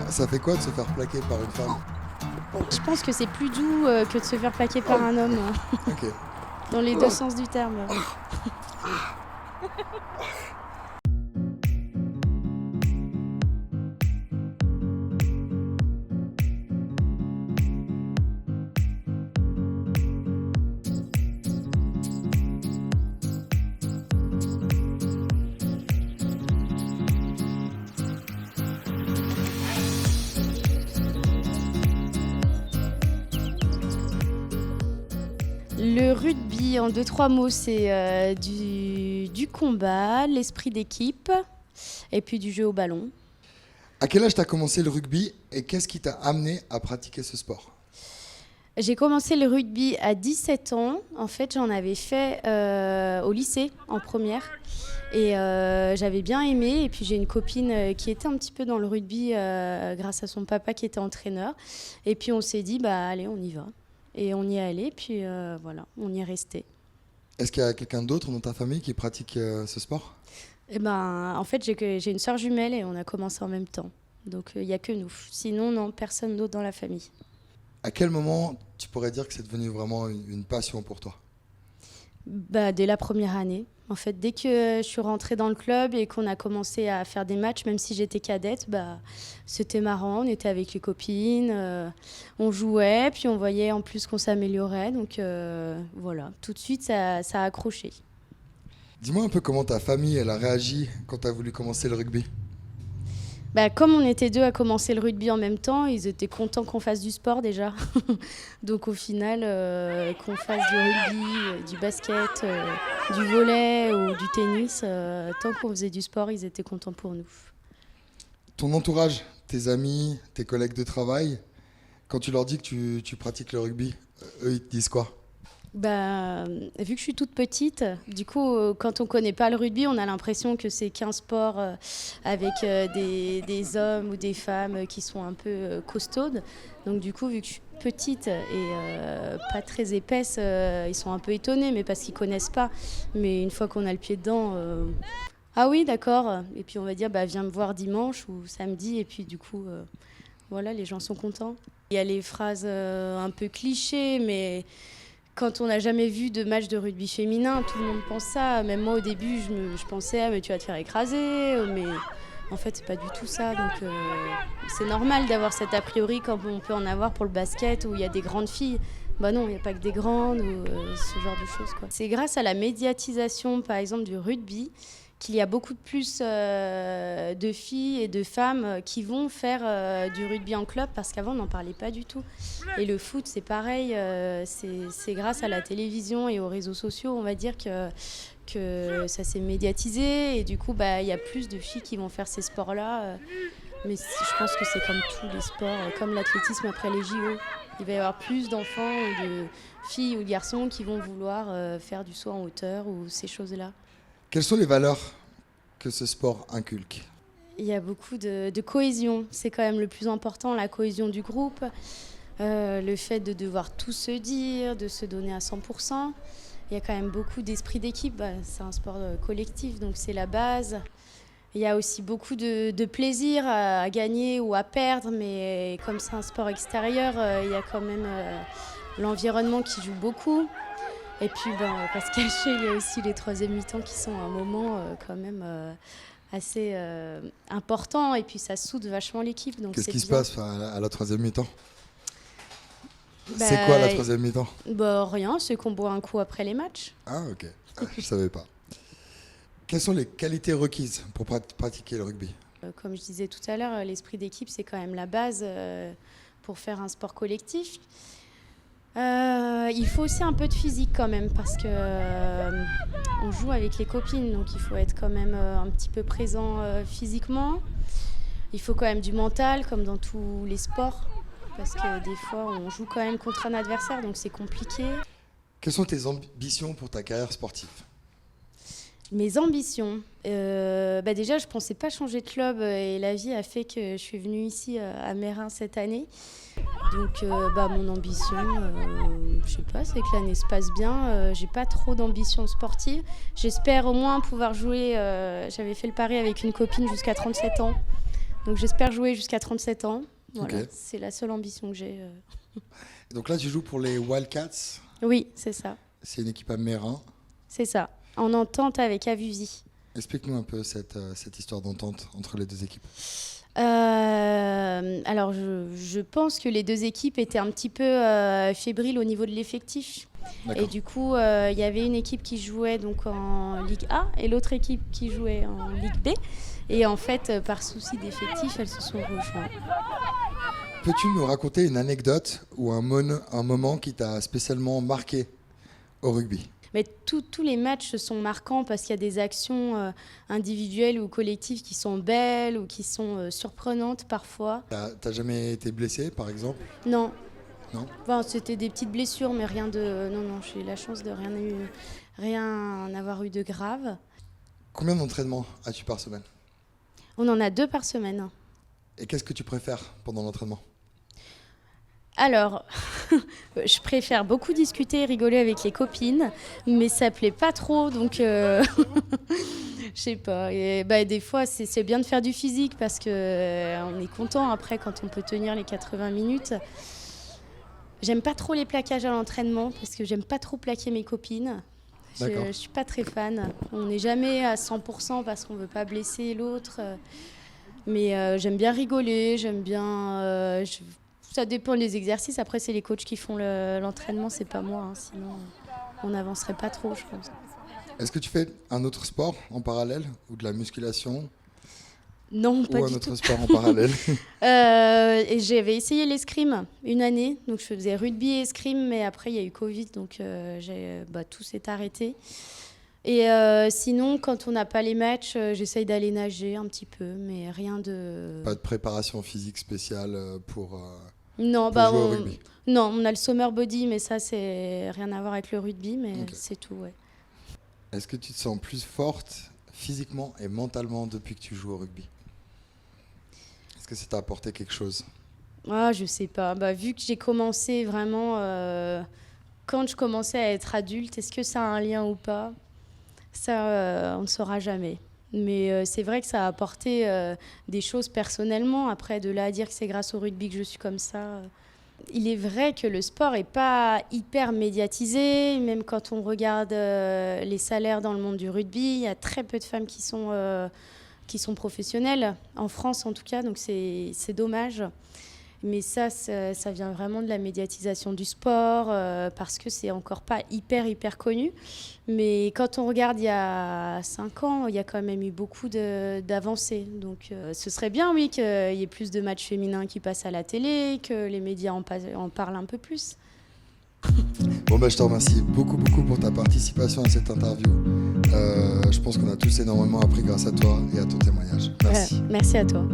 Ça fait quoi de se faire plaquer par une femme? Je pense que c'est plus doux que de se faire plaquer par un homme, Ok. dans les deux sens du terme. Le rugby, en 2-3 mots, c'est du combat, l'esprit d'équipe et puis du jeu au ballon. À quel âge t'as commencé le rugby et qu'est-ce qui t'a amené à pratiquer ce sport? J'ai commencé le rugby à 17 ans. En fait, j'en avais fait au lycée, en première. Et j'avais bien aimé. Et puis, j'ai une copine qui était un petit peu dans le rugby grâce à son papa qui était entraîneur. Et puis, on s'est dit, bah allez, on y va. Et on y est allé. Puis voilà, on y est resté. Est-ce qu'il y a quelqu'un d'autre dans ta famille qui pratique ce sport? Et ben, en fait, j'ai une sœur jumelle et on a commencé en même temps. Donc, il n'y a que nous. Sinon, non, personne d'autre dans la famille. À quel moment tu pourrais dire que c'est devenu vraiment une passion pour toi? Bah, dès la première année. En fait, dès que je suis rentrée dans le club et qu'on a commencé à faire des matchs, même si j'étais cadette, bah, c'était marrant. On était avec les copines, on jouait, puis on voyait en plus qu'on s'améliorait. Donc voilà, tout de suite, ça a accroché. Dis-moi un peu comment ta famille elle a réagi quand tu as voulu commencer le rugby. Bah, comme on était deux à commencer le rugby en même temps, ils étaient contents qu'on fasse du sport déjà. Donc au final, qu'on fasse du rugby, du basket, du volley ou du tennis, tant qu'on faisait du sport, ils étaient contents pour nous. Ton entourage, tes amis, tes collègues de travail, quand tu leur dis que tu pratiques le rugby, eux ils te disent quoi? Bah, vu que je suis toute petite, du coup, quand on connaît pas le rugby, on a l'impression que c'est qu'un sport avec des hommes ou des femmes qui sont un peu costaudes. Donc du coup, vu que je suis petite et pas très épaisse, ils sont un peu étonnés, mais parce qu'ils connaissent pas. Mais une fois qu'on a le pied dedans, ah oui, d'accord. Et puis on va dire, bah viens me voir dimanche ou samedi. Et puis du coup, voilà, les gens sont contents. Il y a les phrases un peu clichés, mais quand on n'a jamais vu de match de rugby féminin, tout le monde pense ça. Même moi, au début, je pensais ah, mais tu vas te faire écraser. Mais en fait, c'est pas du tout ça. Donc, c'est normal d'avoir cet a priori comme on peut en avoir pour le basket où il y a des grandes filles. Bah non, il n'y a pas que des grandes ou ce genre de choses, quoi. C'est grâce à la médiatisation, par exemple, du rugby qu'il y a beaucoup plus de filles et de femmes qui vont faire du rugby en club parce qu'avant, on n'en parlait pas du tout. Et le foot, c'est pareil, c'est grâce à la télévision et aux réseaux sociaux, on va dire que ça s'est médiatisé et du coup, bah, y a plus de filles qui vont faire ces sports-là. Mais je pense que c'est comme tous les sports, comme l'athlétisme après les JO. Il va y avoir plus d'enfants ou de filles ou de garçons qui vont vouloir faire du saut en hauteur ou ces choses-là. Quelles sont les valeurs que ce sport inculque? Il y a beaucoup de cohésion. C'est quand même le plus important, la cohésion du groupe. Le fait de devoir tout se dire, de se donner à 100%. Il y a quand même beaucoup d'esprit d'équipe. Bah, c'est un sport collectif, donc c'est la base. Il y a aussi beaucoup de plaisir à gagner ou à perdre, mais comme c'est un sport extérieur, il y a quand même l'environnement qui joue beaucoup. Et puis, ben, on va pas se cacher, il y a aussi les troisième mi-temps qui sont un moment quand même assez important. Et puis, ça soude vachement l'équipe. Donc Qu'est-ce c'est qui se bien. passe à la troisième mi-temps? Bah, C'est quoi la troisième mi-temps? Bah, rien, c'est qu'on boit un coup après les matchs. Ah ok, je savais pas. Quelles sont les qualités requises pour pratiquer le rugby? Comme je disais tout à l'heure, l'esprit d'équipe, c'est quand même la base pour faire un sport collectif. Il faut aussi un peu de physique quand même parce que on joue avec les copines, donc il faut être quand même un petit peu présent physiquement. Il faut quand même du mental, comme dans tous les sports, parce que des fois on joue quand même contre un adversaire, donc c'est compliqué. Quelles sont tes ambitions pour ta carrière sportive? Mes ambitions, bah déjà je pensais pas changer de club et la vie a fait que je suis venue ici à Meyrin cette année. Donc bah, mon ambition, je sais pas, c'est que l'année se passe bien. J'ai pas trop d'ambition sportive. J'espère au moins pouvoir jouer, j'avais fait le pari avec une copine jusqu'à 37 ans. Donc j'espère jouer jusqu'à 37 ans. Voilà, Ok. c'est la seule ambition que j'ai. Donc là, tu joues pour les Wildcats. Oui, c'est ça. C'est une équipe à Mérin. C'est ça. En entente avec Avusi. Explique-nous un peu cette histoire d'entente entre les deux équipes. Alors, je pense que les deux équipes étaient un petit peu fébriles au niveau de l'effectif. Et D'accord. du coup, il y avait une équipe qui jouait donc en Ligue A et l'autre équipe qui jouait en Ligue B. Et en fait, par souci d'effectif, elles se sont rejointes. Peux-tu nous raconter une anecdote ou un moment qui t'a spécialement marqué au rugby? Mais tous les matchs sont marquants parce qu'il y a des actions individuelles ou collectives qui sont belles ou qui sont surprenantes parfois. T'as jamais été blessé, par exemple? Non. Non. Enfin, c'était des petites blessures, mais rien de... Non, j'ai eu la chance de rien avoir eu de grave. Combien d'entraînements as-tu par semaine? On en a 2 par semaine. Et qu'est-ce que tu préfères pendant l'entraînement? Alors, je préfère beaucoup discuter et rigoler avec les copines, mais ça plaît pas trop, donc je sais pas. Et, des fois, c'est bien de faire du physique parce qu'on est content après quand on peut tenir les 80 minutes. J'aime pas trop les plaquages à l'entraînement parce que j'aime pas trop plaquer mes copines. Je suis pas très fan. On n'est jamais à 100% parce qu'on veut pas blesser l'autre. Mais j'aime bien rigoler, j'aime bien... Ça dépend des exercices. Après, c'est les coachs qui font l'entraînement, c'est pas moi. Sinon, on n'avancerait pas trop, je pense. Est-ce que tu fais un autre sport en parallèle ou de la musculation Non, pas ou un du autre tout. sport en parallèle? Et j'avais essayé l'escrime une année. Donc, je faisais rugby et escrime, mais après, il y a eu Covid, donc tout s'est arrêté. Et sinon, quand on n'a pas les matchs, j'essaye d'aller nager un petit peu, mais rien de... Pas de préparation physique spéciale pour Non, jouer au rugby? non, on a le summer body, mais ça, c'est rien à voir avec le rugby, mais Ok. c'est tout, ouais. Est-ce que tu te sens plus forte physiquement et mentalement depuis que tu joues au rugby? Est-ce que ça t'a apporté quelque chose? Ah, je sais pas. Vu que j'ai commencé vraiment... quand je commençais à être adulte, est-ce que ça a un lien ou pas? Ça, on ne saura jamais. Mais c'est vrai que ça a apporté des choses personnellement. Après, de là à dire que c'est grâce au rugby que je suis comme ça... Il est vrai que le sport n'est pas hyper médiatisé. Même quand on regarde les salaires dans le monde du rugby, il y a très peu de femmes qui sont professionnelles, en France en tout cas, donc c'est dommage. Mais ça vient vraiment de la médiatisation du sport, parce que c'est encore pas hyper connu. Mais quand on regarde il y a 5 ans, il y a quand même eu beaucoup d'avancées. Donc ce serait bien, oui, qu'il y ait plus de matchs féminins qui passent à la télé, que les médias en parlent un peu plus. Bon, je te remercie beaucoup pour ta participation à cette interview. Je pense qu'on a tous énormément appris grâce à toi et à ton témoignage. Merci. Merci à toi.